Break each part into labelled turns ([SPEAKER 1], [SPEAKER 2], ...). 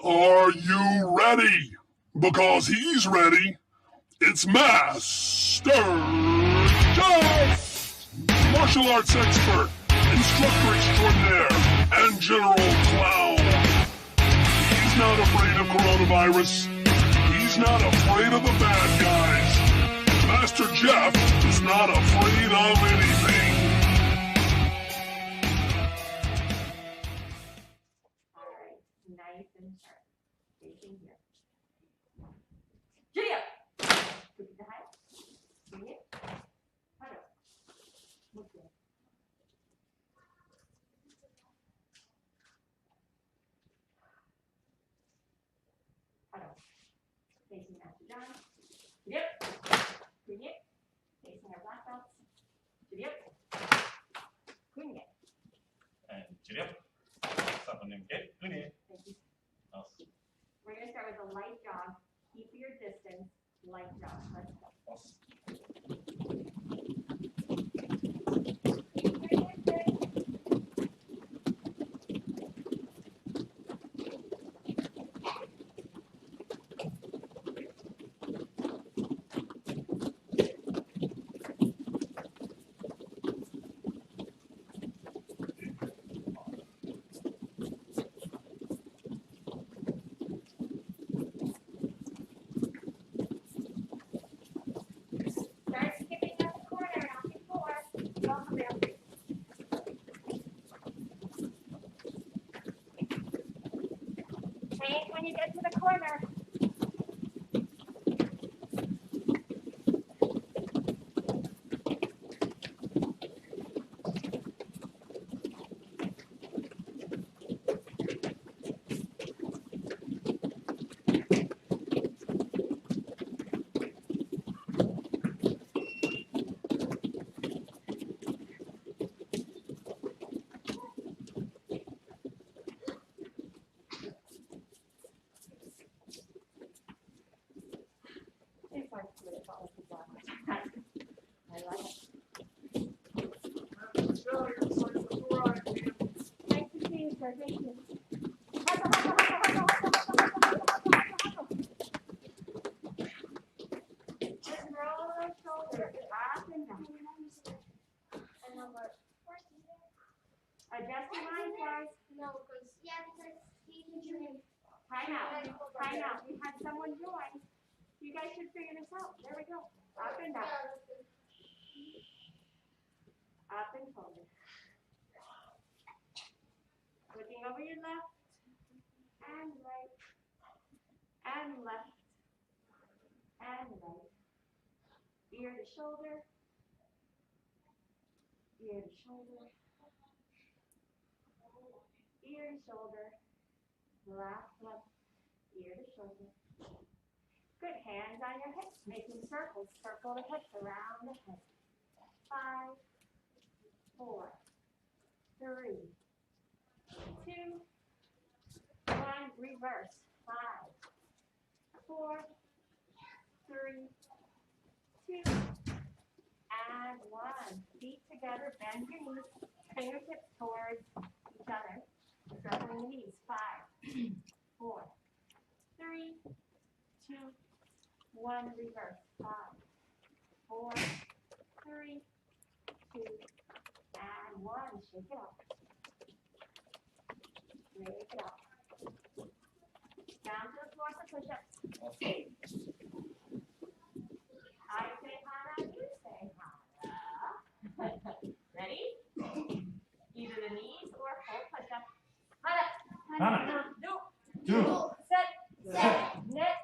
[SPEAKER 1] Are you ready? Because he's ready. It's Master Jeff! Martial arts expert, instructor extraordinaire, and general clown. He's not afraid of coronavirus. He's not afraid of the bad guys. Master Jeff is not afraid of anything.
[SPEAKER 2] All right, nice and sharp. Facing here. Giddy up. Put the height. Bring it. Head up. Move it. Head up. Facing Master John. Giddy up. Bring it. Facing our black belts. Giddy up. Bring it.
[SPEAKER 3] And giddy up. 사부님께 은혜.
[SPEAKER 2] Thank you. We're going to start with a light jog. Keep your distance. Light jog. Let's go. Start skipping up the corner and on your floor. Welcome down. Change when you get to the corner. It's hard to do it all at once. I like it. Nice to see you, sir. Thank you. Hustle, hustle, hustle, hustle, hustle, hustle, hustle, hustle, hustle, hustle. Just roll those shoulders up and down. And then what? Adjust your mind, guys.
[SPEAKER 4] No, because he's injured.
[SPEAKER 2] Time out. Time out. We had someone join. You guys should figure this out. There we go. Up and down. Up and forward. Looking over your left and right and left and right. Ear to shoulder. Ear to shoulder. Ear to shoulder. Left, ear to shoulder. Good, hands on your hips, making circles. Circle the hips around the head. 5, 4, 3, 2, 1. Reverse. 5, 4, 3, 2, and 1. Feet together, bend your knees, fingertips towards each other. Circling the knees. 5, 4, 3, 2, 1. Reverse. 5, 4, 3, 2, and 1. Shake it off. Shake it off. Down to the floor for push-ups. I say Hana, you say Hana. Ready? Either the knees or full push-up. Hana.
[SPEAKER 3] Hana.
[SPEAKER 2] Do. Set. Net.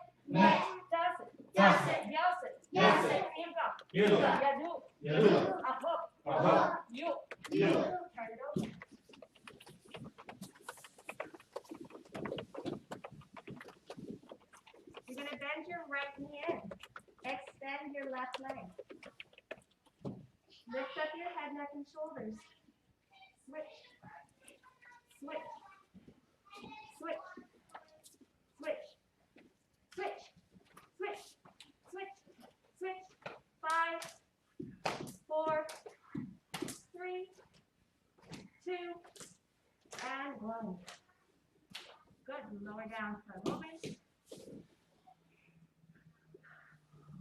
[SPEAKER 2] Does it. Yells it. Improv. Yadu. Up. You. Turn it over. You're going to bend your right knee in. Extend your left leg. Lift up your head, neck, and shoulders. Switch. 5, 4, 3, 2, and 1. Good. lower down for a moment.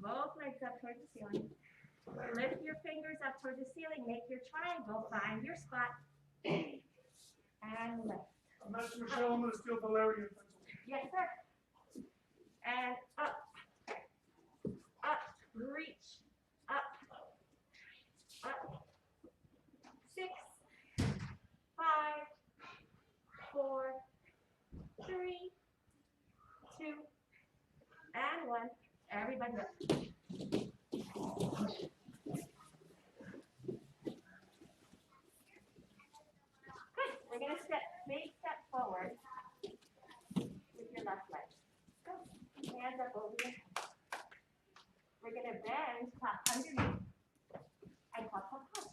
[SPEAKER 2] Both legs up towards the ceiling. Lift your fingers up towards the ceiling. Make your triangle. Find your spot. And lift.
[SPEAKER 1] Master Michelle, I'm going to steal the Larry and pencil.
[SPEAKER 2] Yes, sir. And up. Up. Reach. Up. Up. 6, 5, 4, 3, 2, and 1. Everybody up. Good. We're going to big step forward with your left leg. Go. Hands up over your head. We're going to bend, clap underneath, and clap, clap, clap.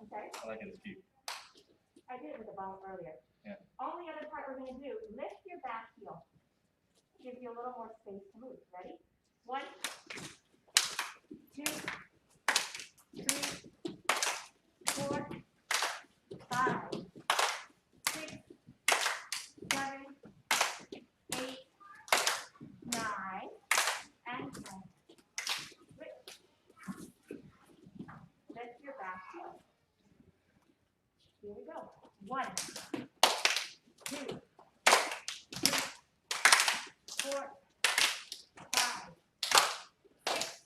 [SPEAKER 2] I'm sorry?
[SPEAKER 3] I like it as cute.
[SPEAKER 2] I did it with the ball earlier.
[SPEAKER 3] Yeah.
[SPEAKER 2] Only other part we're going to do, lift your back heel. Gives you a little more space to move. Ready? 1, 2, 3, 4, 5, 6, 7, 8, 9, and 10. Lift your back heel. Here we go. 1, 2, 3, 4, 5, 6,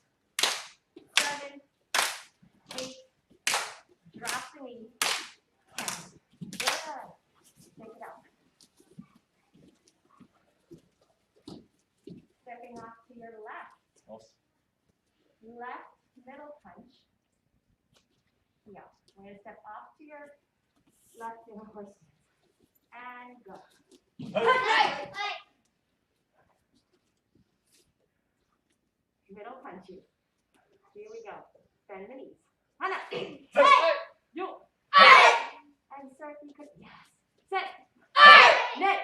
[SPEAKER 2] 7, 8. Drop the knee. 10. Good. Take it out. Stepping off to your left.
[SPEAKER 3] Awesome.
[SPEAKER 2] Left middle punch. Yeah. We're going to step off to your left in a horse and go. Middle punch you. Here we go. Bend the knees. Hana. You. And sir, if you could. Yes. Sit. Net.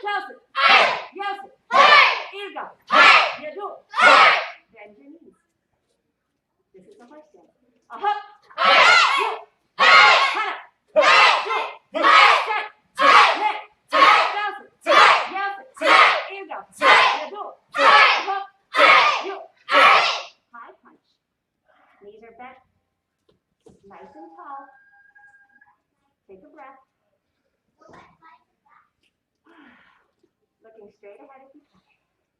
[SPEAKER 2] Chelsea. Yosef. Here you go. You do it. Bend your knees. This is the horse dance. Hop. You. Hana. You. Set. Net. Chelsea. Yosef. Here you go. You do it. Hop. You. High punch. Knees are bent. Nice and tall. Take a breath. Looking straight ahead if you can.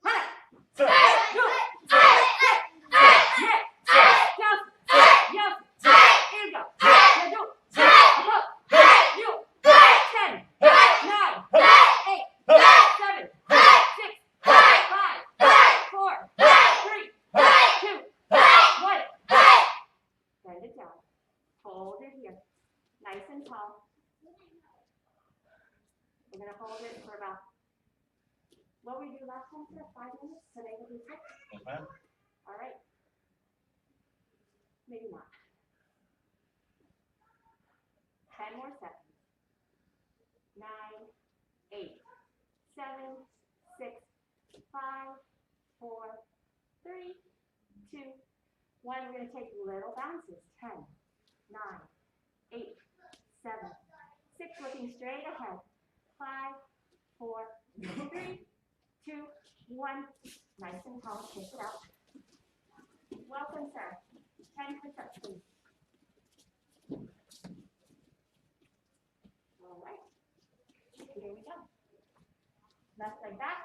[SPEAKER 2] Hana. You. Set. Net. Chelsea. Yosef. Here you go. You do it. Hop. You. 10, 9, 8, 7, 6, 5, 4, 3, 2, 1. Bend it down. Hold it here. Nice and tall. We're going to hold it for about, what we do last time, sir? 5 minutes? Today will be 6?
[SPEAKER 3] Yes, ma'am.
[SPEAKER 2] All right. Maybe not. 10 more seconds. 9, 8, 7, 6, 5, 4, 3, 2, 1. We're going to take little bounces. 10, 9, 8, 7, 6. Looking straight ahead. 5, 4, 3, 2, 1. Nice and tall. Take it out. Welcome, sir. 10 push-ups, please. All right. Here we go. Left leg back.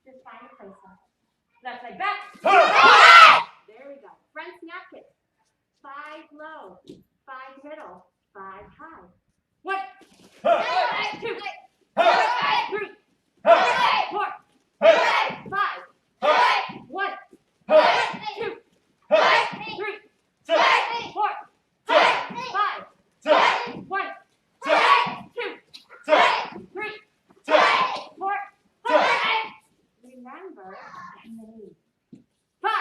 [SPEAKER 2] Just find your place. Left leg back. There we go. Front snap kick. 5 low, 5 middle, 5 high. 1, 2, 3, 4, 5. 1, 2, 3, 4, 5. 1, 2, 3, 4. Remember, bend the knee. 5.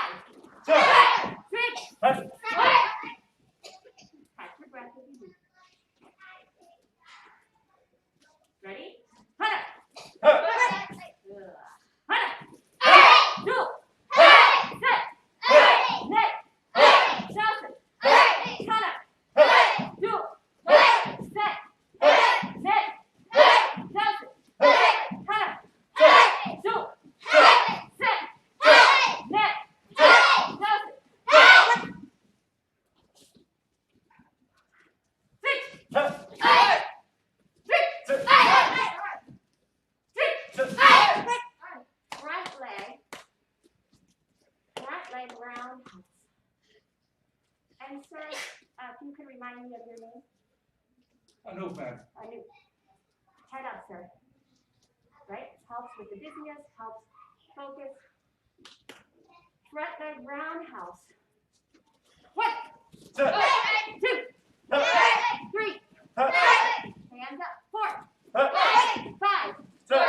[SPEAKER 2] leg roundhouse. And sir, if you can remind me of your name?
[SPEAKER 3] Anoop, ma'am.
[SPEAKER 2] Anoop. Head up, sir. Right? Helps with the dizziness, helps focus. Front leg roundhouse. 1, 2, 3. Hands up. 4, 5, 6,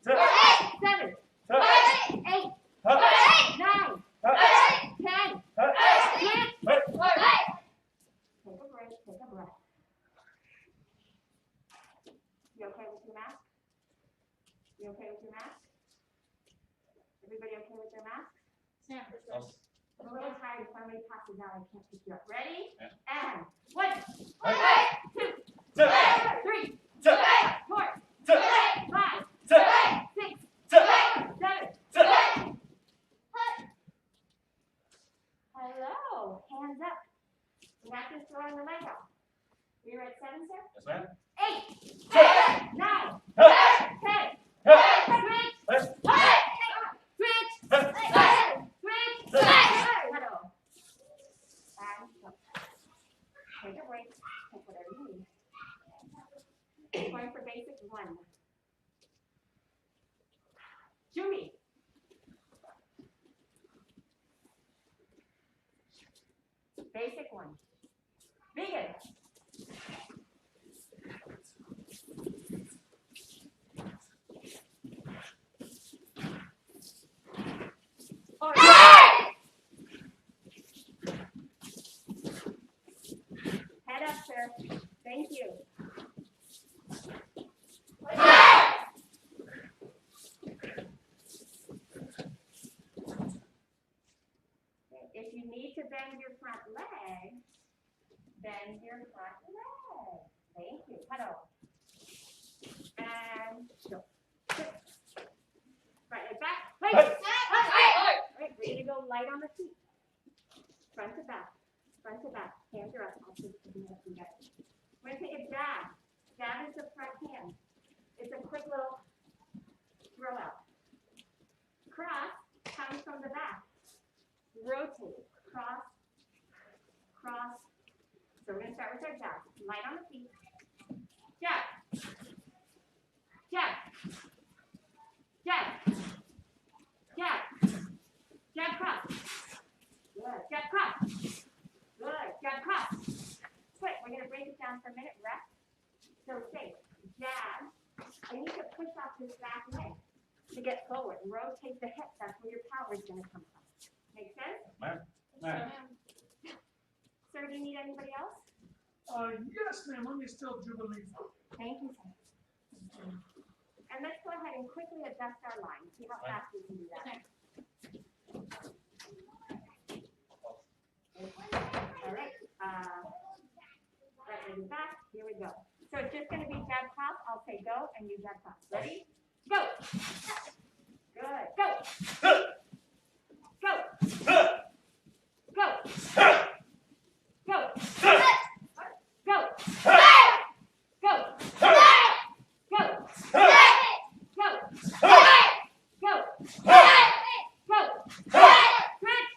[SPEAKER 2] 7, 8, 9, 10. Switch. Take a break. Take a breath. You okay with your mask? You okay with your mask? Everybody okay with their masks?
[SPEAKER 4] Yeah.
[SPEAKER 2] I'm a little tired. If somebody passes out, I can't pick you up. Ready?
[SPEAKER 3] Yeah.
[SPEAKER 2] And 1, 2, 3, 4, 5, 6, 7. Hello. Hands up. We're not just throwing the leg off. You're at 7, sir?
[SPEAKER 3] Yes, ma'am.
[SPEAKER 2] 8, 9, 10. Switch. Switch. Switch. Huddle. And go. Take a break. Take whatever you need. Going for basic 1. Jumi. Basic 1. Vegan. All right. Head up, sir. Thank you. If you need to bend your front leg, bend your front leg. Thank you. Huddle. And go. Right leg back. Right. Right. Ready to go light on the feet. Front to back. Front to back. Hands are up. I'll take the hands you guys. We're going to take a jab. Jab is the front hand. It's a quick little throw out. Cross comes from the back. Rotate. Cross. Cross. So we're going to start with our jab. Light on the feet. Jab. Jab. Jab. Jab. Jab cross. Good. Jab cross. Good. Jab cross. Quick. We're going to break it down for a minute. Rest. So safe. Jab. I need to push off this back leg to get forward. Rotate the hips. That's where your power is going to come from. Make sense?
[SPEAKER 3] Ma'am. Ma'am.
[SPEAKER 2] Sir, do you need anybody else?
[SPEAKER 5] Yes, ma'am. Let me still Jubilee.
[SPEAKER 2] Thank you, sir. And let's go ahead and quickly adjust our line. See how fast we can do that. All right. Right leg is back. Here we go. So it's just going to be jab cross. I'll say go, and you jab cross. Ready? Go. Good. Go. Go. Go. Go. Go. Go. Go. Go. Go. Go. Switch.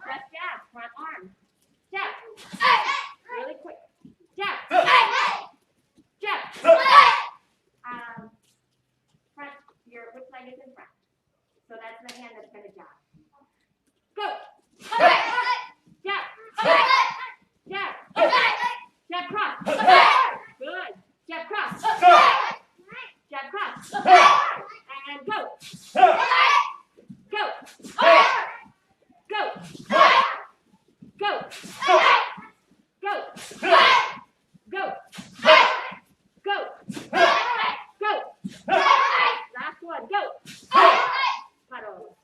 [SPEAKER 2] Press jab. Front arm. Jab. Really quick. Jab. Jab. Front. Which leg is in front? So that's the hand that's going to jab. Go. Jab. Jab. Jab cross. Good. Jab cross. Jab cross. And go. Go. Go. Go. Go. Go. Go. Go. Last one. Go. Huddle.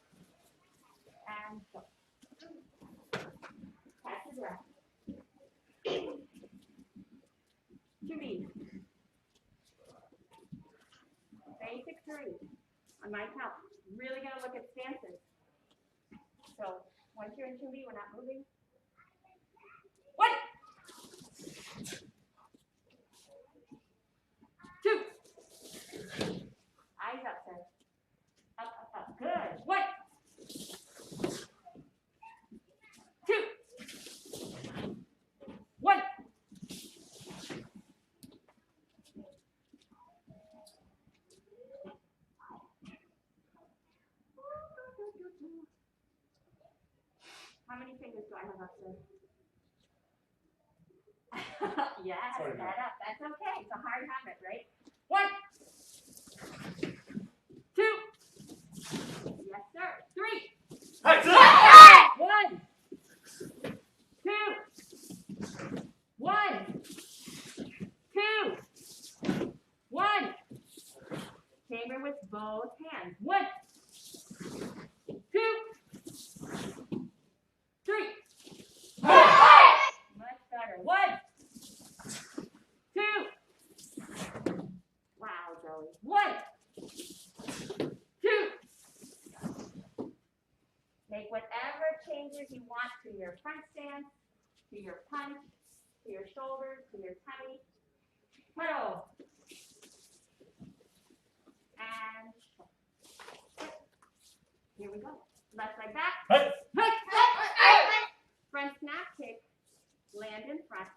[SPEAKER 2] And go. Catch your breath. Judy. Basic 3. On my count. Really going to look at stances. So once you're in 2B, we're not moving. 1, 2. Eyes up, sir. Up, up, up. Good. 1, 2, How many fingers do I have up there? Yes,
[SPEAKER 3] Sorry,
[SPEAKER 2] that
[SPEAKER 3] ma'am.
[SPEAKER 2] up. That's okay. It's a hard habit, right? 1, 2. Yes, sir. 3.
[SPEAKER 3] Hey,
[SPEAKER 2] 1, 2. 1, 2. 1. Chamber with both hands. 1, 2, 3. Much better. 1, 2. Wow, Joey. 1, 2. Make whatever changes you want to your front stance, to your punch, to your shoulders, to your tummy. Huddle. And here we go. Left leg back.
[SPEAKER 3] Hey.
[SPEAKER 2] Front snap kick. Land in front.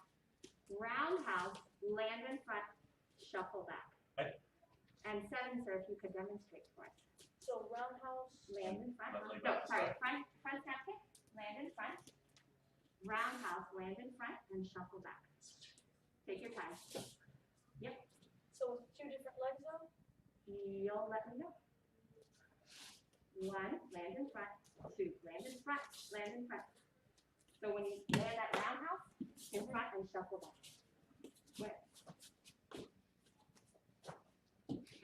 [SPEAKER 2] Roundhouse. Land in front. Shuffle back.
[SPEAKER 3] Hey.
[SPEAKER 2] And 7, sir, if you could demonstrate for us.
[SPEAKER 4] So roundhouse.
[SPEAKER 2] Land in front.
[SPEAKER 3] Left leg
[SPEAKER 2] No,
[SPEAKER 3] back.
[SPEAKER 2] sorry. Front snap kick. Land in front. Roundhouse. Land in front and shuffle back. Take your time. Yep.
[SPEAKER 4] So with 2 different legs though?
[SPEAKER 2] You'll let me know. 1, land in front. 2, land in front. Land in front. So when you land that roundhouse, in front and shuffle back. Good.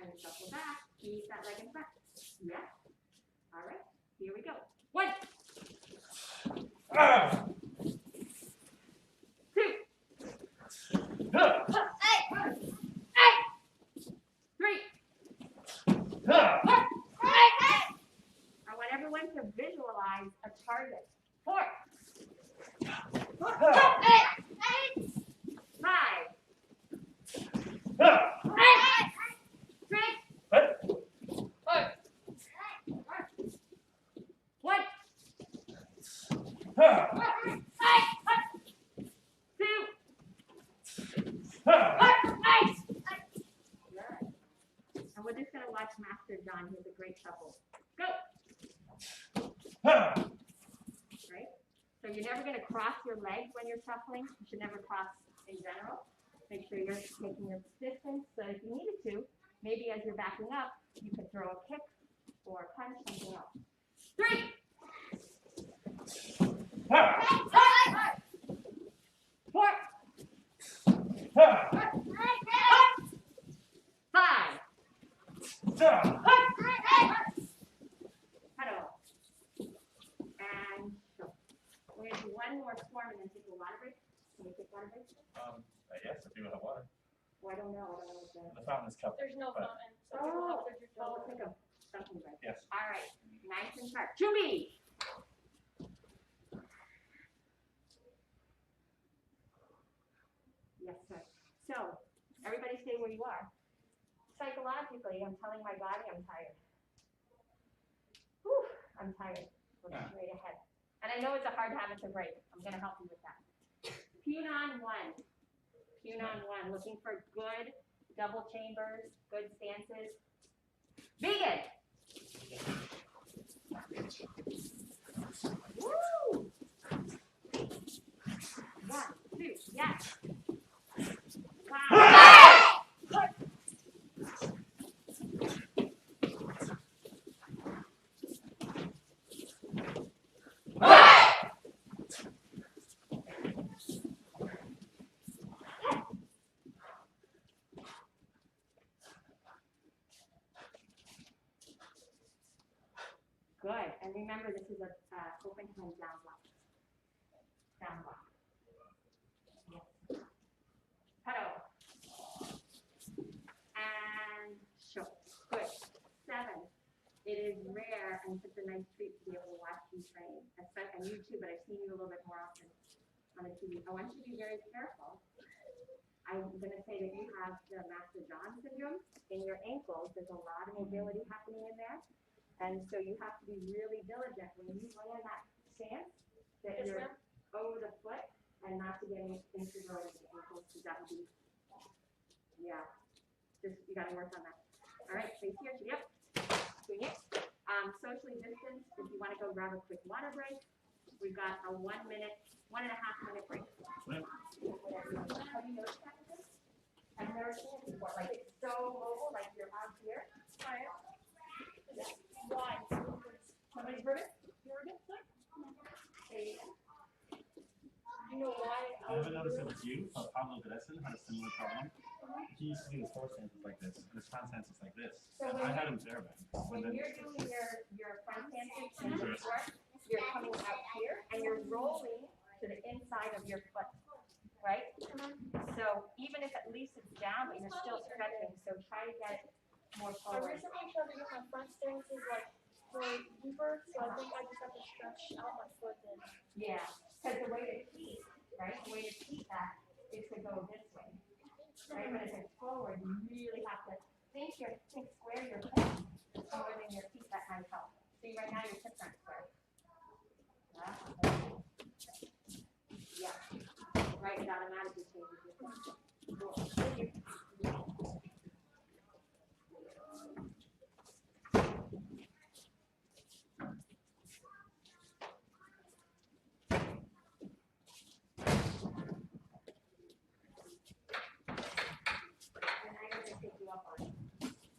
[SPEAKER 2] And shuffle back. Keep that leg in front. Yeah. All right. Here we go. 1, 2, 3. I want everyone to visualize a target. 4, 5, 6, 1, 2. Good. And we're just going to watch Master John. He has a great shuffle. Go. Right? So you're never going to cross your legs when you're shuffling. You should never cross in general. Make sure you're taking your distance. So if you needed to, maybe as you're backing up, you could throw a kick or a punch, something else. 3, 4, 5. Huddle. And go. We're going to do one more swarm and then take a water break. Can we take water break?
[SPEAKER 3] Yes, if you have water.
[SPEAKER 2] Oh, I don't know. I don't know what
[SPEAKER 3] The fountain is covered.
[SPEAKER 4] There's no
[SPEAKER 3] But-
[SPEAKER 4] fountain. So people have to drink
[SPEAKER 2] Oh, we'll
[SPEAKER 4] water.
[SPEAKER 2] take a something break.
[SPEAKER 3] Yes.
[SPEAKER 2] All right. Nice and sharp. Chewy. Yes, sir. So, everybody stay where you are. Psychologically, I'm telling my body I'm tired. Whew, I'm tired. Look straight ahead. And I know it's a hard habit to break. I'm going to help you with that. Punon 1. Punon 1. Looking for good double chambers, good stances. Vegan. Woo! 1, 2, yes. Wow. Good. And remember, this is a open hand down block. Down block. Yes. Huddle. And show. Good. 7. It is rare and such a nice treat to be able to watch you train. And you too, but I've seen you a little bit more often on the TV. I want you to be very careful. I'm going to say that you have the Master John syndrome in your ankles. There's a lot of mobility happening in there. And so you have to be really diligent when you land that stance that
[SPEAKER 4] Yes,
[SPEAKER 2] you're
[SPEAKER 4] ma'am.
[SPEAKER 2] over the foot and not to get any instability in the ankles because that would be, yeah, just you got to work on that. All right, face here, yep. Swing it. Socially distanced, if you want to go grab a quick water break, We've got a 1 minute, 1.5 minute break.
[SPEAKER 3] Right.
[SPEAKER 2] Have you noticed that? I've never seen it before. Like it's so mobile, like you're out here.
[SPEAKER 4] Why?
[SPEAKER 2] Somebody heard it? You heard it? There you go.
[SPEAKER 4] You know why?
[SPEAKER 3] I haven't noticed it with you, but Pablo Gresson had a similar problem. He used to do his horse stances like this, and his front stances like this.
[SPEAKER 2] So
[SPEAKER 3] And
[SPEAKER 2] when
[SPEAKER 3] I had him there, man.
[SPEAKER 2] When you're doing your front stances in the floor, you're coming out here and you're rolling to the inside of your foot, right? So even if at least it's down, but you're still stretching, so try to get it more
[SPEAKER 4] I
[SPEAKER 2] forward.
[SPEAKER 4] recently tried to get my front stances like go deeper, so I think I just have to stretch out my foot then.
[SPEAKER 2] Yeah, because the way to keep, right, the way to keep that is to go this way. Right, but as it's forward, you really have to think square your hips more than your feet that might help. See, right now your hips aren't square. Yeah, right, it automatically changes your hips. Take you up on it.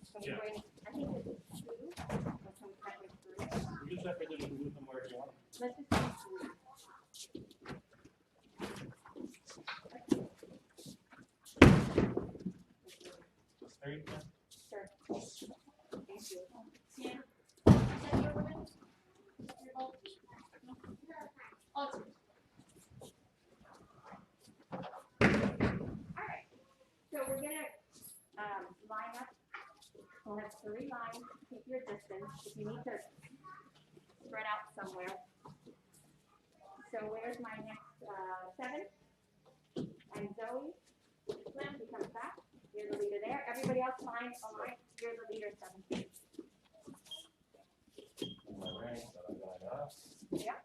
[SPEAKER 2] So we're going, I think it's 2, or some kind of 3.
[SPEAKER 3] You can separately move them wherever you want.
[SPEAKER 2] Let's just do 3.
[SPEAKER 3] Just 3, yeah.
[SPEAKER 2] Sure. Thank you.
[SPEAKER 4] Yeah.
[SPEAKER 2] Alright, so we're gonna line up. We'll have 3 lines, keep your distance. If you need to spread out somewhere. So where's my next 7? And Zoe, she comes back. You're the leader there. Everybody else line align. You're the leader 7.
[SPEAKER 3] My ring, so I got it up.
[SPEAKER 2] Yeah.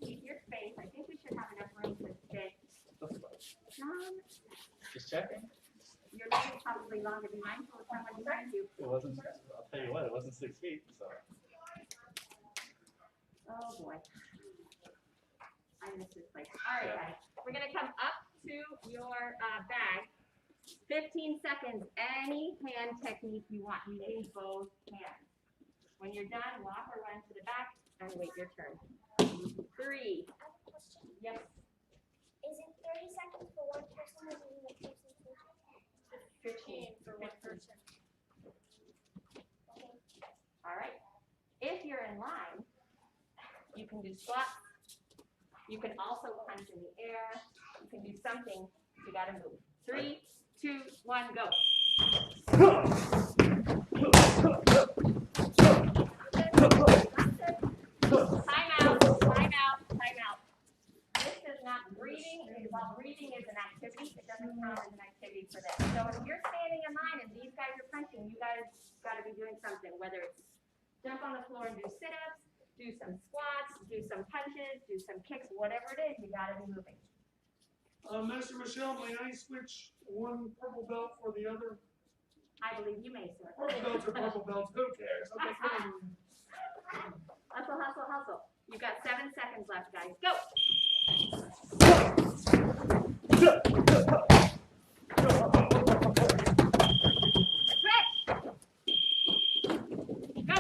[SPEAKER 2] Keep your space. I think we should have enough room to stay.
[SPEAKER 3] Just checking.
[SPEAKER 2] Your leg is probably longer than mine, so someone behind you.
[SPEAKER 3] It wasn't, I'll tell you what, it wasn't 6 feet, so.
[SPEAKER 2] Oh boy. I miss this place. All right, guys. We're gonna come up to your bag. 15 seconds. Any hand technique you want. You need both hands. When you're done, walk or run to the back and wait your turn. 3.
[SPEAKER 6] I have a question.
[SPEAKER 2] Yes.
[SPEAKER 6] Is it 30 seconds for one person or do you make person switch?
[SPEAKER 2] 15
[SPEAKER 4] for one person.
[SPEAKER 2] All right. If you're in line, you can do squats. You can also punch in the air. You can do something. You got to move. 3, 2, 1, go. Time out. Time out. Time out. This is not breathing. While breathing is an activity, it doesn't count as an activity for this. So if you're standing in line and these guys are punching, you guys got to be doing something, whether it's jump on the floor and do sit-ups, do some squats, do some punches, do some kicks, whatever it is, you got to be moving.
[SPEAKER 5] Master Michelle, may I switch one purple belt for the other?
[SPEAKER 2] I believe you may, sir.
[SPEAKER 5] Purple belts are purple belts, who cares? Okay, come on.
[SPEAKER 2] Hustle, hustle, hustle. You've got 7 seconds left, guys. Go. Stretch. Go.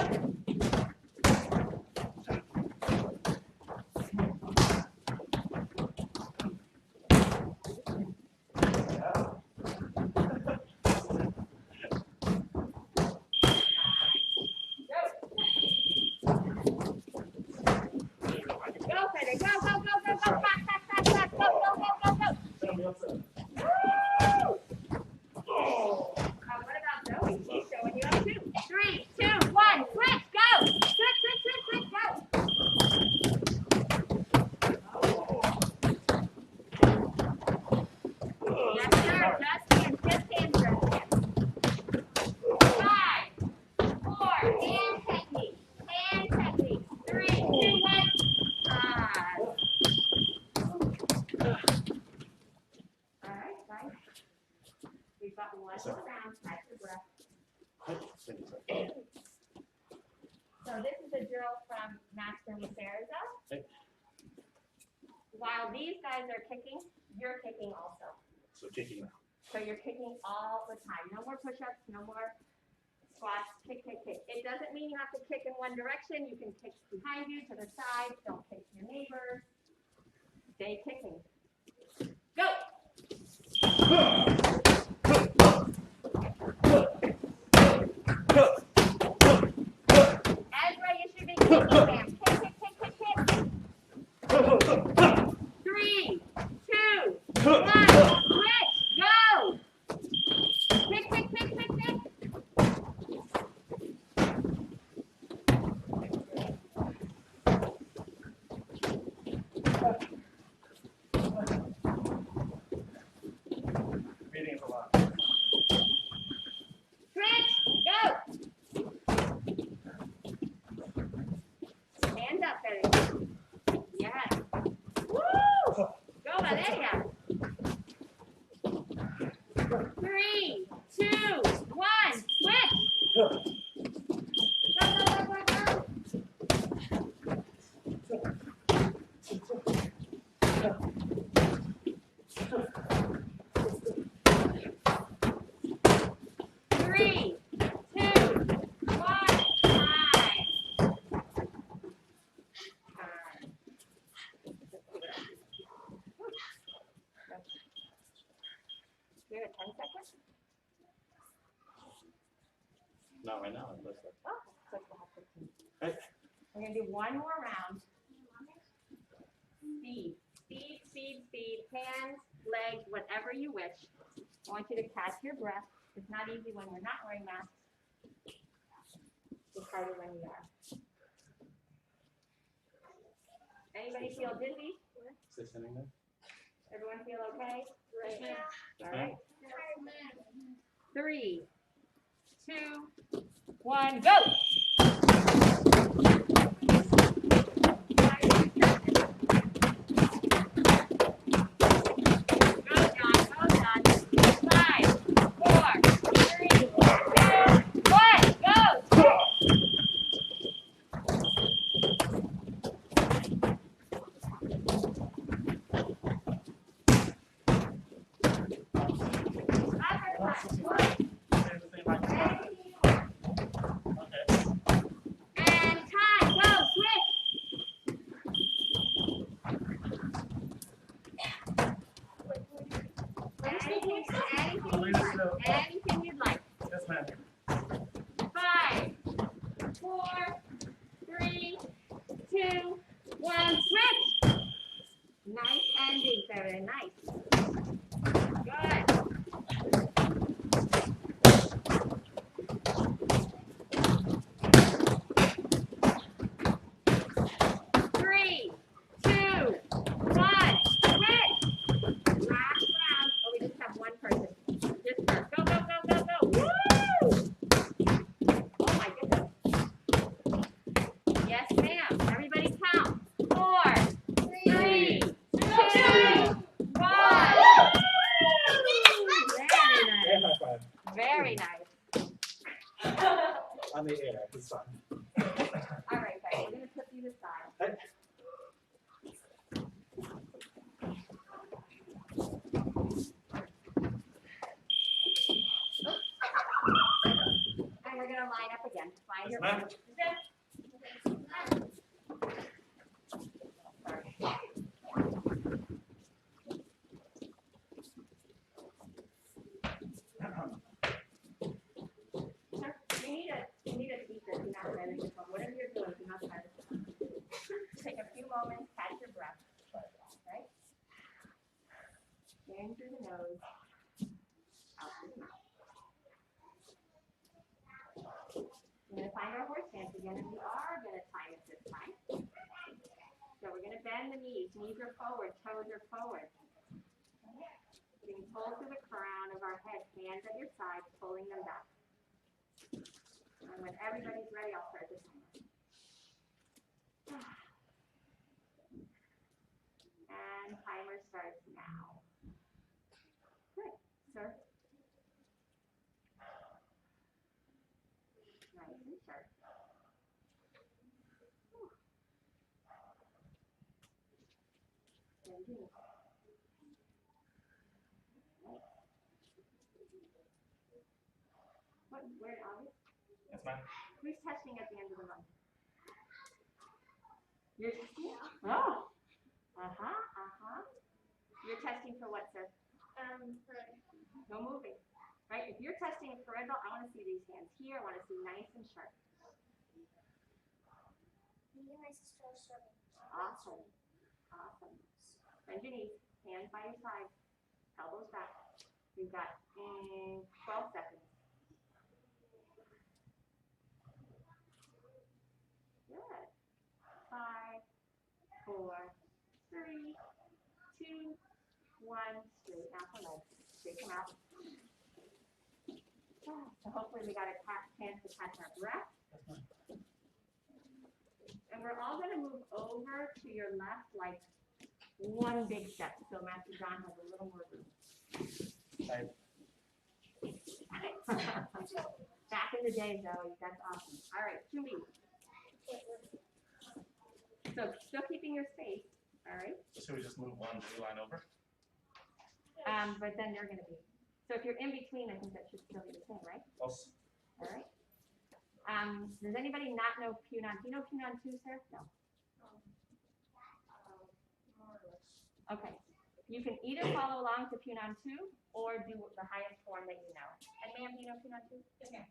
[SPEAKER 2] Go, Fede. Go, go, go, go, go. Fast, fast, fast, fast. Go, go, go, go, go. Woo! What about Zoe? She's showing you up too. 3, 2, 1. Switch. Go. Switch, switch, switch, switch. Go. Yes, sir. Just hands, just hands, just hands. 5, 4, hand technique. Hand technique. 3, 2, 1. All right, guys. We've got one more round. Catch your breath. So this is a drill from Master Macerza. While these guys are kicking, you're kicking also.
[SPEAKER 3] So kicking now.
[SPEAKER 2] So you're kicking all the time. No more push-ups, no more squats. Kick, kick, kick. It doesn't mean you have to kick in one direction. You can kick behind you, to the side. Don't kick your neighbors. Stay kicking. Go! Ezra, you should be kicking him. Kick, kick, kick, kick, kick. 3, 2, 1, switch, go! Kick, kick, kick, kick, kick.
[SPEAKER 3] Reading is a lot.
[SPEAKER 2] Switch, go! Stand up, Betty. Yes. Woo! Go, Valeria. 3, 2, 1, switch! Go, go, go, go, go! 3, 2, 1, time. Give it 10 seconds.
[SPEAKER 3] Not right now. Unless
[SPEAKER 2] Oh, so we'll have 15.
[SPEAKER 3] Hey.
[SPEAKER 2] We're going to do one more round. Speed, speed, speed, speed. Hands, legs, whatever you wish. I want you to catch your breath. It's not easy when we're not wearing masks. It's harder when we are. Anybody feel dizzy?
[SPEAKER 3] Stay standing there.
[SPEAKER 2] Everyone feel okay?
[SPEAKER 6] Yeah.
[SPEAKER 2] All right. 3, 2, 1, go! Go, John. Go, John. 5, 4, 3, 2, 1, go! 2, 1, switch. Nice ending, very nice. Good. 3, 2, 1, switch. Last round. Oh, we just have one person. Just her. Go, go, go, go, go. Woo! Oh my goodness. Yes, ma'am. Everybody count. 4, 3, 2, 1. Very nice.
[SPEAKER 3] On the air. It's fun.
[SPEAKER 2] All right, guys. We're gonna put you aside.
[SPEAKER 3] Hey.
[SPEAKER 2] And we're gonna line up again. Find your
[SPEAKER 3] Ma'am.
[SPEAKER 2] Sir, you need a teacher to not manage this one. Whatever you're doing, do not try to. Take a few moments, catch your breath. Right? In through the nose, out through the mouth. We're gonna find our horse stance again, and we are gonna time it this time. So we're gonna bend the knees. Knees are forward, toes are forward. Being pulled to the crown of our head, hands at your sides, pulling them back. And when everybody's ready, I'll start the timer. And timer starts now. Good, sir. Nice and sharp. Then Benji. Where are we?
[SPEAKER 3] Yes, ma'am.
[SPEAKER 2] Who's testing at the end of the month? You're testing? Oh. You're testing for what, sir? No moving. Right? If you're testing a parental, I want to see these hands here. I want to see nice and sharp. Awesome. Awesome. Bend your knees. Hands by your side. Elbows back. We've got 12 seconds. Good. 5, 4, 3, 2, 1. Straighten out the legs. Shake them out. So hopefully we got a chance to catch our breath. And we're all going to move over to your left like one big step. So Master John has a little more room.
[SPEAKER 3] Right.
[SPEAKER 2] Back in the day, Zoe, that's awesome. All right, 2 weeks. So still keeping your space, all right?
[SPEAKER 3] Should we just move one line over?
[SPEAKER 2] But then they're going to be. So if you're in between, I think that should still be the same, right?
[SPEAKER 3] Close.
[SPEAKER 2] All right. Does anybody not know Punan? Do you know Punan 2, sir? No. Okay. You can either follow along to Punan 2 or do the highest form that you know. And ma'am, do you know Punan 2?
[SPEAKER 4] Yes, ma'am.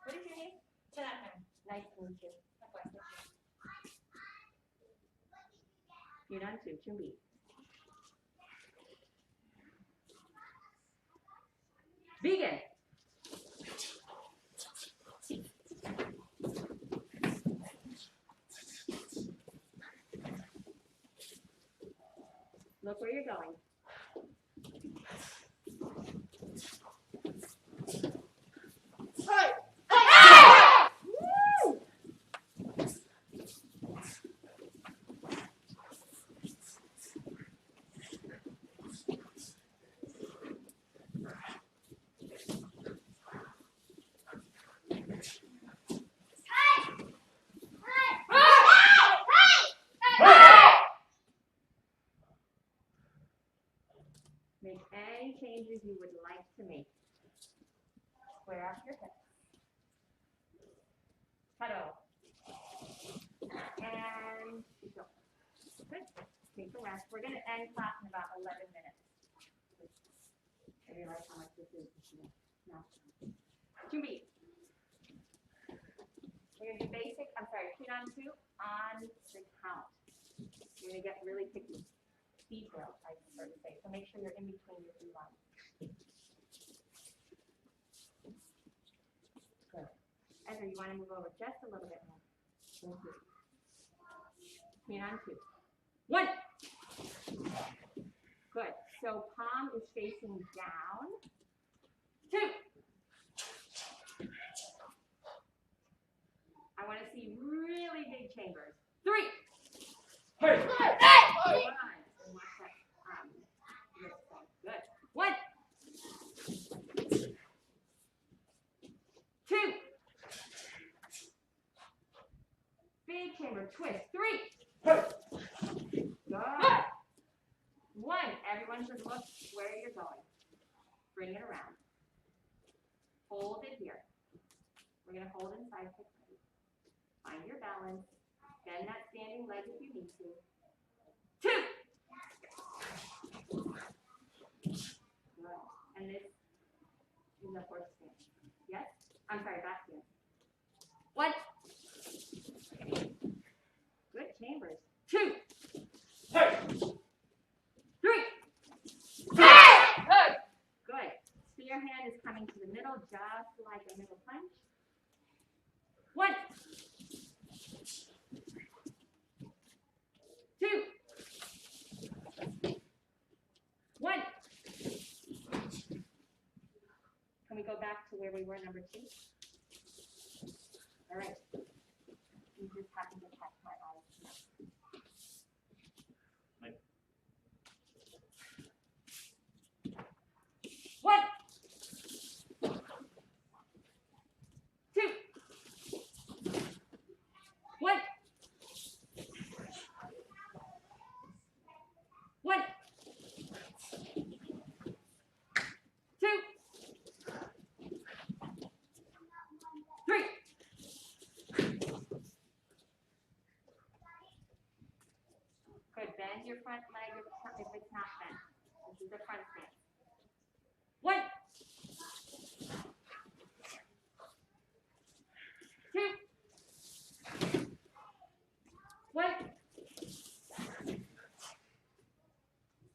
[SPEAKER 2] What is your name? Nice to meet you. Punan 2, Chumbi. Vegan. Look where you're going. Woo! Make any changes you would like to make. Square up your hips. Huddle. And go. Good. Take a rest. We're going to end class in about 11 minutes. I realize how much this is. No. Chumbi. We're going to do basic, Punan 2 on the count. You're going to get really picky. Details, I prefer to say. So make sure you're in between your 2 lines. Good. Ezra, you want to move over just a little bit more. Thank you. Punan 2. 1. Good. So palm is facing down. 2. I want to see really big chambers. 3.
[SPEAKER 3] Hey!
[SPEAKER 2] Hey! 1. Good. 1. 2. Big chamber twist. 3. Good. 1. Everyone should look where you're going. Bring it around. Hold it here. We're going to hold inside 6 minutes. Find your balance. Bend that standing leg if you need to. 2. Good. And this is the horse stance. Yes? I'm sorry, back stance. 1. Good chambers. 2. 3. Good. Spear hand is coming to the middle, just like a middle punch. 1. 2. 1. Can we go back to where we were, number 2? All right. You just happen to catch my eyes.
[SPEAKER 3] Like.
[SPEAKER 2] 1. 2. 1. 1. Bend your front leg if it's not bent. This is the front stance. 1, 2, 1,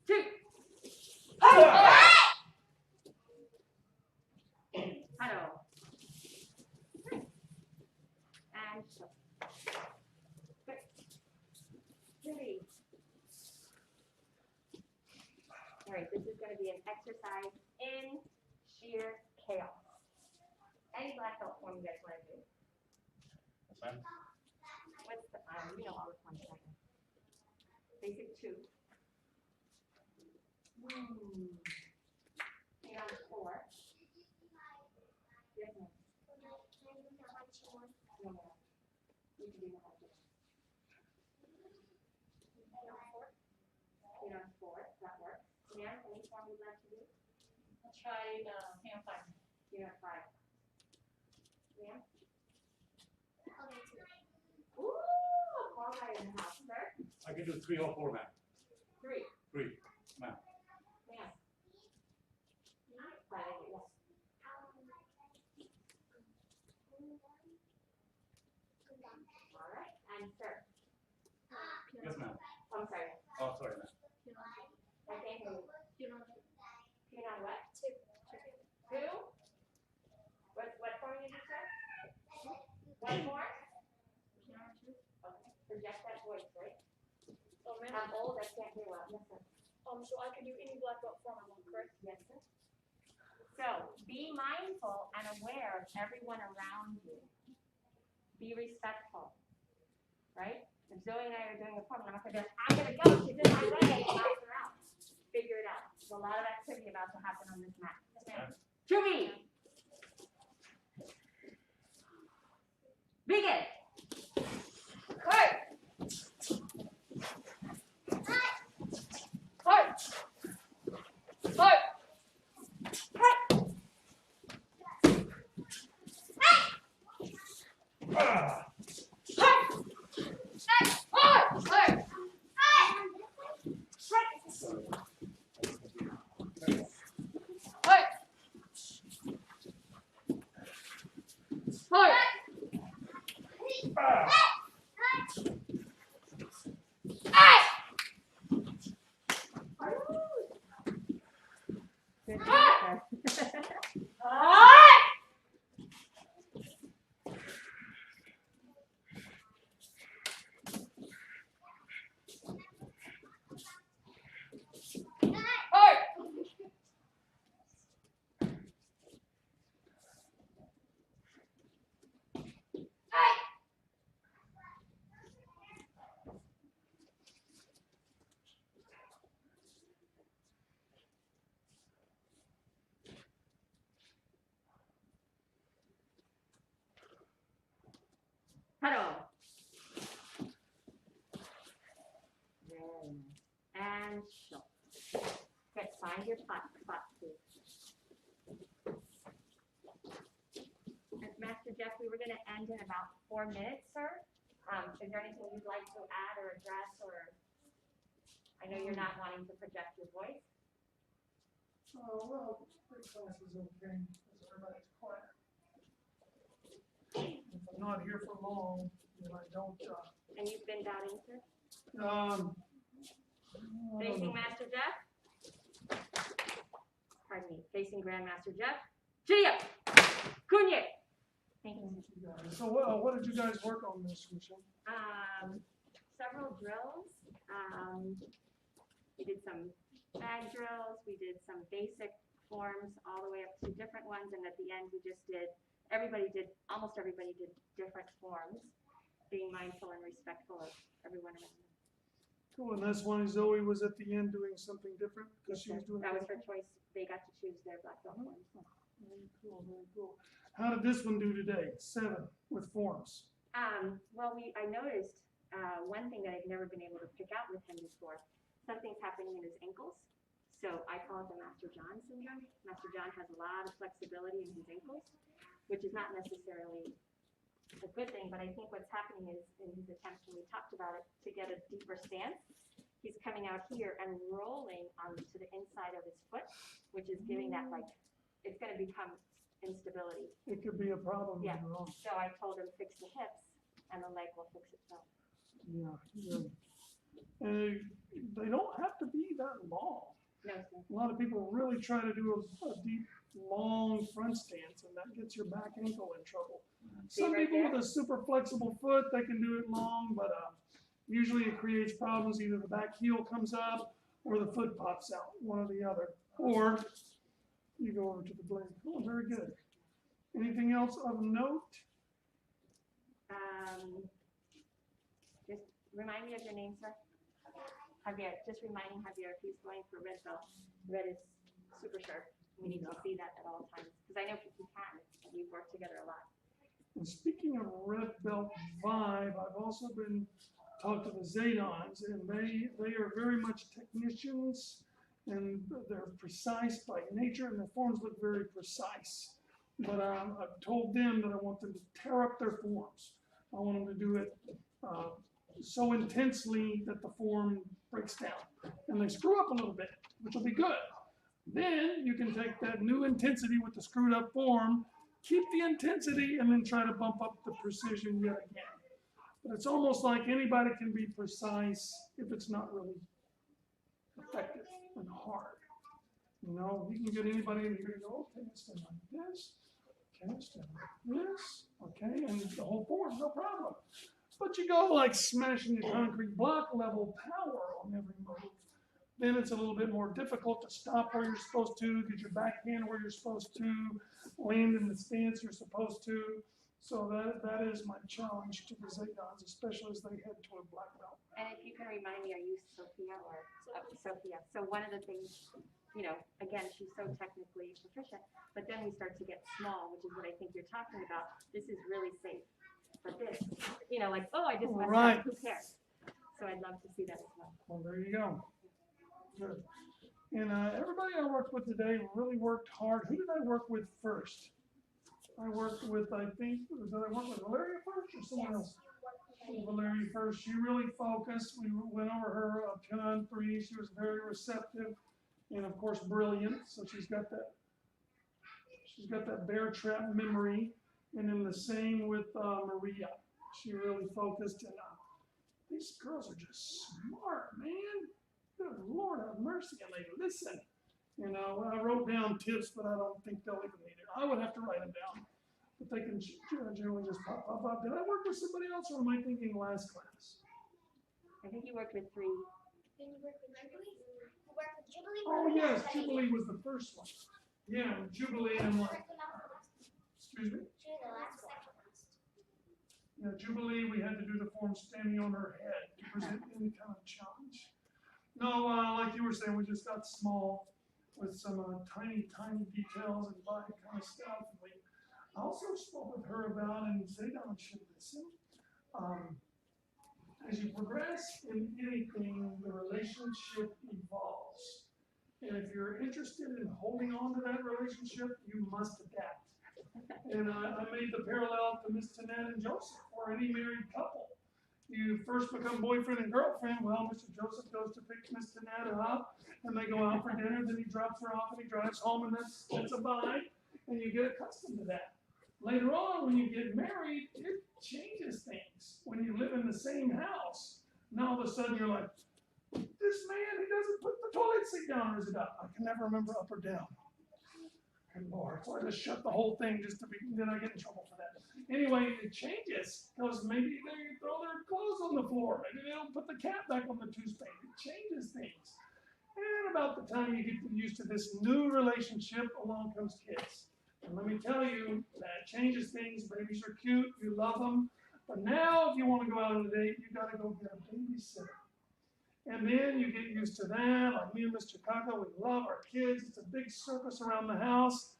[SPEAKER 2] 2. Huddle. And shift. Good. 3. All right, this is going to be an exercise in sheer chaos. Any black belt form you guys want to do?
[SPEAKER 3] That's fine.
[SPEAKER 2] What's the, you know all the forms right now. Basic 2. Hang on 4. Yes, ma'am. No more. You can do the whole thing. 8 on 4. That works. Ma'am, any form you'd like to do?
[SPEAKER 7] I'll try hand five.
[SPEAKER 2] 8 on 5. Ma'am?
[SPEAKER 6] Okay, 2.
[SPEAKER 2] Ooh, all right in the house, sir.
[SPEAKER 3] I can do 3 or 4, ma'am.
[SPEAKER 2] 3.
[SPEAKER 3] 3, ma'am.
[SPEAKER 2] Ma'am. 5, yes. All right, and sir.
[SPEAKER 3] Yes, ma'am.
[SPEAKER 2] I'm sorry.
[SPEAKER 3] Oh, sorry, ma'am.
[SPEAKER 2] I can't hear you. Pin on what?
[SPEAKER 6] 2.
[SPEAKER 2] 2? What form did you say? One more? Okay. Project that voice, right?
[SPEAKER 4] Oh, man.
[SPEAKER 2] I'm old, I can't hear well. Yes, sir.
[SPEAKER 4] So I can do any black belt form I want, correct?
[SPEAKER 2] Yes, sir. So be mindful and aware of everyone around you. Be respectful, right? If Zoe and I are doing a form, I'm not going to go, I'm going to go, she's in my way, and knock her out. Figure it out. There's a lot of activity about to happen on this mat. To me. Begin. Good job, sir. Huddle. And show. Good. Find your spot, please. Master Jeff, we were going to end in about 4 minutes, sir. Is there anything you'd like to add or address, or I know you're not wanting to project your voice.
[SPEAKER 5] Oh, well, the class is okay, because everybody's quiet. If I'm not here for long, then I don't,
[SPEAKER 2] And you've been doubting, sir?
[SPEAKER 5] I
[SPEAKER 2] Facing Master Jeff? Pardon me. Facing Grandmaster Jeff? Gia! Kunye! Thank you.
[SPEAKER 5] So what did you guys work on this, Michelle?
[SPEAKER 2] Several drills. We did some bag drills. We did some basic forms all the way up to different ones. And at the end, we just did, almost everybody did different forms, being mindful and respectful of everyone around them.
[SPEAKER 5] Cool, and that's why Zoe was at the end doing something different, because she was doing.
[SPEAKER 2] That was her choice. They got to choose their black belt forms.
[SPEAKER 5] Very cool, very cool. How did this one do today? 7 with forms.
[SPEAKER 2] Well, I noticed one thing that I've never been able to pick out with him before. Something's happening in his ankles. So I call it the Master John syndrome. Master John has a lot of flexibility in his ankles, which is not necessarily a good thing, but I think what's happening is in his attempts, when we talked about it, to get a deeper stance, he's coming out here and rolling onto the inside of his foot, which is giving that like, it's gonna become instability.
[SPEAKER 5] It could be a problem
[SPEAKER 2] Yeah.
[SPEAKER 5] later on.
[SPEAKER 2] So I told him fix the hips and the leg will fix itself.
[SPEAKER 5] Yeah, good. And they don't have to be that long.
[SPEAKER 2] No, sir.
[SPEAKER 5] A lot of people really try to do a deep, long front stance, and that gets your back ankle in trouble.
[SPEAKER 2] See
[SPEAKER 5] Some
[SPEAKER 2] right
[SPEAKER 5] people
[SPEAKER 2] there?
[SPEAKER 5] with a super flexible foot, they can do it long, but usually it creates problems. Either the back heel comes up or the foot pops out, one or the other. Or you go over to the blade. Oh, very good. Anything else of note?
[SPEAKER 2] Just remind me of your name, sir. Javier, just reminding Javier if he's going for red belt. Red is super sharp. We need to see that at all times. Because I know he can. We've worked together a lot.
[SPEAKER 5] And speaking of red belt vibe, I've also been talked to the Zadons, and they are very much technicians, and they're precise by nature, and their forms look very precise. But I've told them that I want them to tear up their forms. I want them to do it so intensely that the form breaks down. And they screw up a little bit, which will be good. Then you can take that new intensity with the screwed up form, keep the intensity, and then try to bump up the precision yet again. But it's almost like anybody can be precise if it's not really effective and hard. You know, you can get anybody in here to go, okay, it's done like this, okay, it's done like this, okay, and the whole form, no problem. But you go like smashing a concrete block level power on every move, then it's a little bit more difficult to stop where you're supposed to, get your backhand where you're supposed to, land in the stance you're supposed to. So that is my challenge to the Zadons, especially as they head toward black belt.
[SPEAKER 2] And if you can remind me, are you Sophia or Sophia? So one of the things, you know, again, she's so technically proficient, but then we start to get small, which is what I think you're talking about. This is really safe. But this, you know, like, oh, I just messed
[SPEAKER 5] Right.
[SPEAKER 2] up, who cares? So I'd love to see that as well.
[SPEAKER 5] Well, there you go. Good. And everybody I worked with today really worked hard. Who did I work with first? I worked with, I think, did I work with Valeria first or someone else? Valeria first. She really focused. We went over her 10-on-3. She was very receptive and, of course, brilliant. So she's got that bear trap memory. And then the same with Maria. She really focused. And these girls are just smart, man. Good Lord have mercy, and they listen. You know, I wrote down tips, but I don't think they'll even need it. I would have to write them down. But they can generally just pop up. Did I work with somebody else, or am I thinking last class?
[SPEAKER 2] I think you worked with 3.
[SPEAKER 6] Then you work with Jubilee. You work with Jubilee.
[SPEAKER 5] Oh, yes, Jubilee was the first one. Yeah, Jubilee and like, excuse me?
[SPEAKER 6] She was the last one.
[SPEAKER 5] Yeah, Jubilee, we had to do the form standing on her head to present any kind of challenge. No, like you were saying, we just got small with some tiny details and body kind of stuff. And I also spoke with her about, and Zadon should listen, as you progress in anything, the relationship evolves. And if you're interested in holding on to that relationship, you must adapt. And I made the parallel to Miss Tanette and Joseph, or any married couple. You first become boyfriend and girlfriend. Well, Mr. Joseph goes to pick Miss Tanette up, and they go out for dinner. Then he drops her off, and he drives home, and that's a bye. And you get accustomed to that. Later on, when you get married, it changes things. When you live in the same house, now all of a sudden you're like, this man, he doesn't put the toilet seat down, or is it up? I can never remember up or down. Good Lord, so I just shut the whole thing just to be, then I get in trouble for that. Anyway, it changes, because maybe they throw their clothes on the floor, maybe they don't put the cat back on the toothpaste. It changes things. And about the time you get used to this new relationship, along comes kids. And let me tell you, that changes things. Babies are cute, you love them. But now, if you want to go out on a date, you got to go get a babysitter. And then you get used to that. Like me and Mr. Chicago, we love our kids. It's a big circus around the house.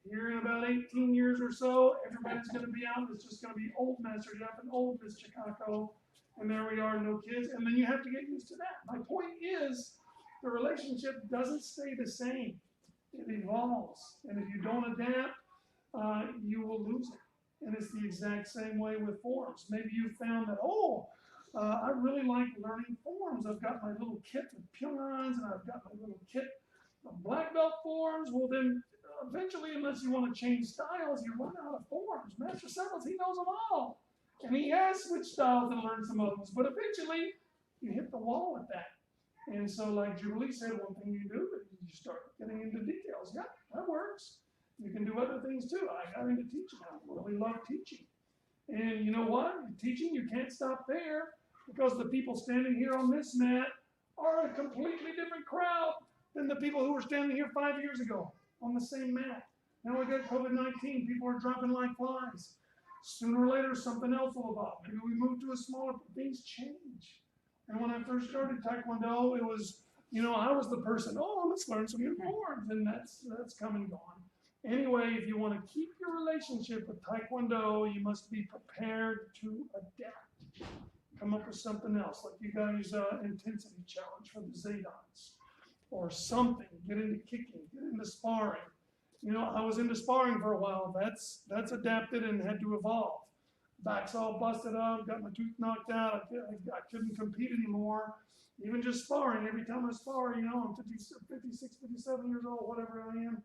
[SPEAKER 5] Here in about 18 years or so, everybody's going to be out. It's just going to be old Master Jeff and old Miss Chicago. And there we are, no kids. And then you have to get used to that. My point is, the relationship doesn't stay the same. It evolves. And if you don't adapt, you will lose it. And it's the exact same way with forms. Maybe you found that, oh, I really like learning forms. I've got my little kit of Pyongyans, and I've got my little kit of black belt forms. Well, then eventually, unless you want to change styles, you run out of forms. Master Settles, he knows them all. And he has switched styles and learned some other ones. But eventually, you hit the wall with that. And so, like Julie said, one thing you do is you start getting into details. Yeah, that works. You can do other things too. I got into teaching. I really love teaching. And you know what? Teaching, you can't stop there, because the people standing here on this mat are a completely different crowd than the people who were standing here 5 years ago on the same mat. Now we got COVID-19. People are dropping like flies. Sooner or later, something else will evolve. Maybe we move to a smaller, things change. And when I first started Taekwondo, it was, you know, I was the person, oh, let's learn some new forms, and that's come and gone. Anyway, if you want to keep your relationship with Taekwondo, you must be prepared to adapt. Come up with something else, like you guys' intensity challenge for the Zaidons, or something. Get into kicking, get into sparring. You know, I was into sparring for a while. That's adapted and had to evolve. Back's all busted up, got my tooth knocked out. I couldn't compete anymore. Even just sparring, every time I spar, you know, I'm 56, 57 years old, whatever I am,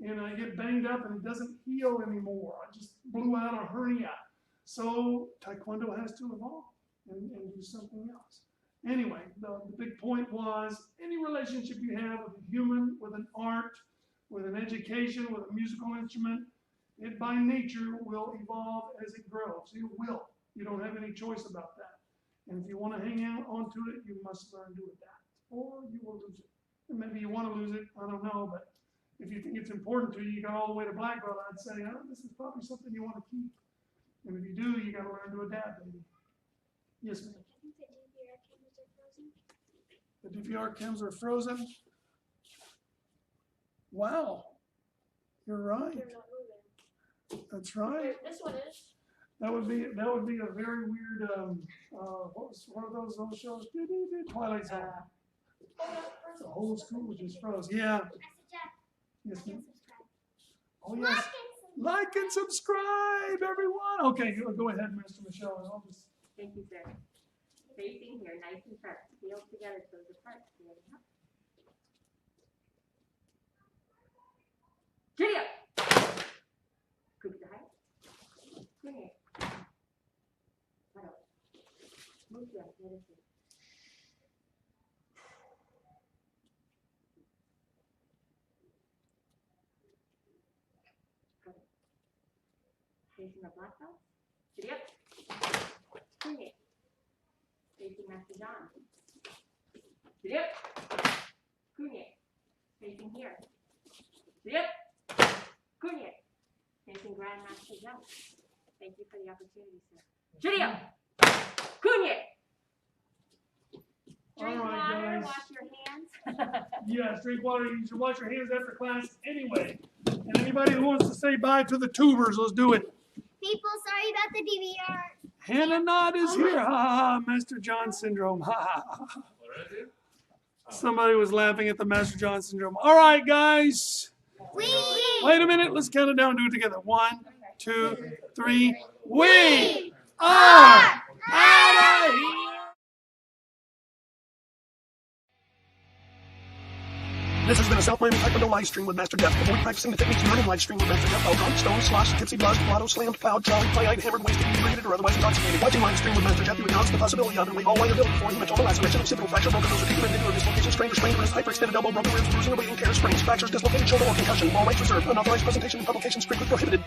[SPEAKER 5] and I get banged up and it doesn't heal anymore. I just blew out a hernia. So Taekwondo has to evolve and do something else. Anyway, the big point was, any relationship you have with a human, with an art, with an education, with a musical instrument, it by nature will evolve as it grows. It will. You don't have any choice about that. And if you want to hang out onto it, you must learn to adapt, or you will lose it. And maybe you want to lose it, I don't know, but if you think it's important to you, you got all the way to black belt, I'd say, oh, this is probably something you want to keep. And if you do, you got to learn to adapt. Yes, ma'am. The DVR cams are frozen. Wow, you're right.
[SPEAKER 4] They're not moving.
[SPEAKER 5] That's right.
[SPEAKER 4] This one is.
[SPEAKER 5] That would be a very weird. What was one of those shows? Twilight Zone. The whole school just froze. Yeah. Yes, ma'am. Oh yes. Like and subscribe, everyone. Okay, go ahead, Mr. Michelle. I'll just.
[SPEAKER 2] Thank you, sir. Facing here, nice and sharp. Heels together, toes apart. There we go. Giddy up. Cook the height. Bring it. Right up. Move your head. Facing the black belt. Giddy up. Bring it. Facing Master John. Giddy up. Kunye. Facing here. Giddy up. Kunye. Facing Grandmaster John. Thank you for the opportunity, sir. Giddy up. Kunye. Drink water,
[SPEAKER 5] guys.
[SPEAKER 2] wash your hands.
[SPEAKER 5] Yes, drink water. You should wash your hands after class anyway. And anybody who wants to say bye to the tubers, let's do it.
[SPEAKER 6] People, sorry about the DVR.
[SPEAKER 5] Hannah Nod is here. Ha ha ha. Master John syndrome. Ha ha ha. Somebody was laughing at the Master John syndrome. All right, guys. Wait a minute. Let's count it down and do it together. 1, 2, 3. We are out of here. This has been a South Miami Taekwondo live stream with Master Jeff. Avoid practicing the techniques learned in live stream with Master Jeff. While drunk, stoned, sloshed, tipsy, buzzed, blotto, slammed, plowed, jolly, play-eyed, hammered, wasted, inebriated, or otherwise intoxicated. Watching live stream with Master Jeff, you acknowledge the possibility of and all liability for hematoma, laceration, occipital fracture, broken nose, repeated mandibular dislocation, strained or sprained wrist, hyperextended elbow, broken ribs, bruising, or bleeding, tears, sprains, fractures, dislocated shoulder, or concussion. All rights reserved. Unauthorized presentation and publication strictly prohibited.